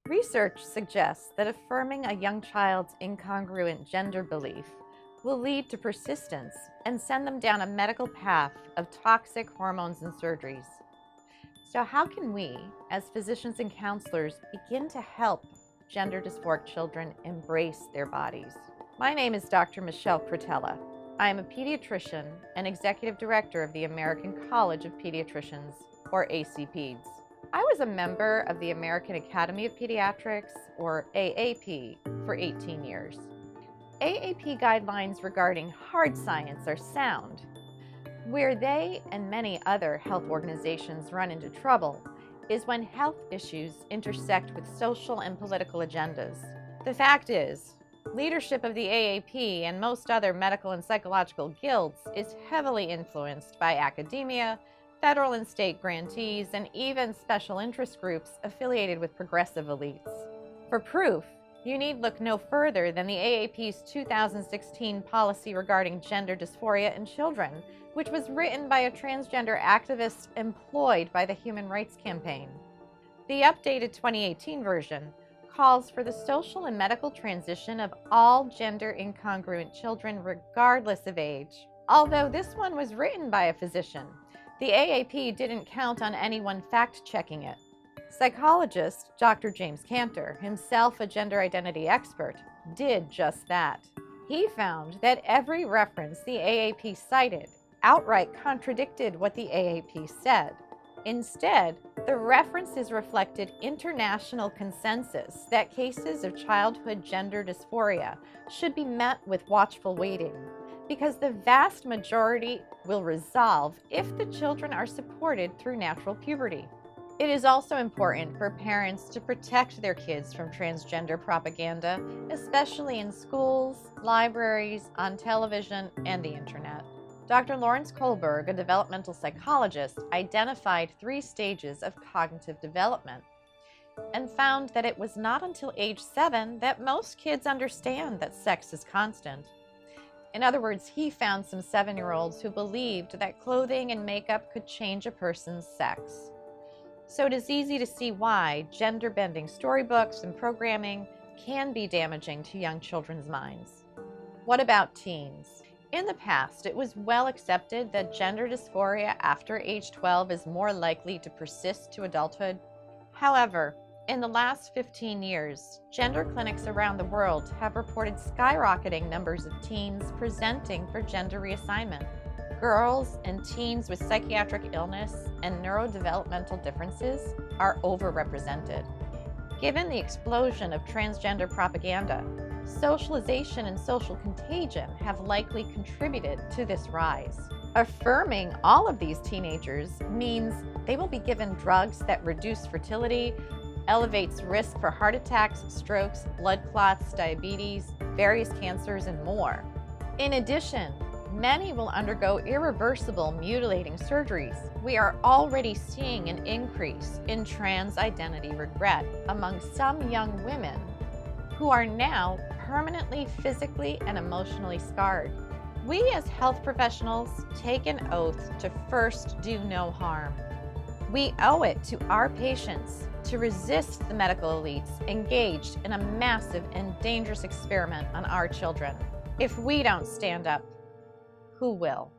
Research suggests that affirming a young child's incongruent gender belief will lead to persistence and send them down a medical path of toxic hormones and surgeries. So how can we, as physicians and counselors, begin to help gender dysphoric children embrace their bodies? My name is Dr. Michelle Cretella. I am a pediatrician and executive director of the American College of Pediatricians, or ACPEDS. I was a member of the American Academy of Pediatrics, or AAP, for 18 years. AAP guidelines regarding hard science are sound. Where they and many other health organizations run into trouble is when health issues intersect with social and political agendas. The fact is, leadership of the AAP and most other medical and psychological guilds is heavily influenced by academia, federal and state grantees, and even special interest groups affiliated with progressive elites. For proof, you need look no further than the AAP's 2016 policy regarding gender dysphoria in children, which was written by a transgender activist employed by the Human Rights Campaign. The updated 2018 version calls for the social and medical transition of all gender incongruent children regardless of age. Although this one was written by a physician, the AAP didn't count on anyone fact-checking it. Psychologist Dr. James Cantor, himself a gender identity expert, did just that. He found that every reference the AAP cited outright contradicted what the AAP said. Instead, the references reflected international consensus that cases of childhood gender dysphoria should be met with watchful waiting, because the vast majority will resolve if the children are supported through natural puberty. It is also important for parents to protect their kids from transgender propaganda, especially in schools, libraries, on television, and the internet. Dr. Lawrence Kohlberg, a developmental psychologist, identified 3 stages of cognitive development and found that it was not until age 7 that most kids understand that sex is constant. In other words, he found some 7-year-olds who believed that clothing and makeup could change a person's sex. So it is easy to see why gender-bending storybooks and programming can be damaging to young children's minds. What about teens? In the past, it was well accepted that gender dysphoria after age 12 is more likely to persist to adulthood. However, in the last 15 years, gender clinics around the world have reported skyrocketing numbers of teens presenting for gender reassignment. Girls and teens with psychiatric illness and neurodevelopmental differences are overrepresented. Given the explosion of transgender propaganda, socialization and social contagion have likely contributed to this rise. Affirming all of these teenagers means they will be given drugs that reduce fertility, elevates risk for heart attacks, strokes, blood clots, diabetes, various cancers, and more. In addition, many will undergo irreversible mutilating surgeries. We are already seeing an increase in trans identity regret among some young women who are now permanently physically and emotionally scarred. We as health professionals take an oath to first do no harm. We owe it to our patients to resist the medical elites engaged in a massive and dangerous experiment on our children. If we don't stand up, who will?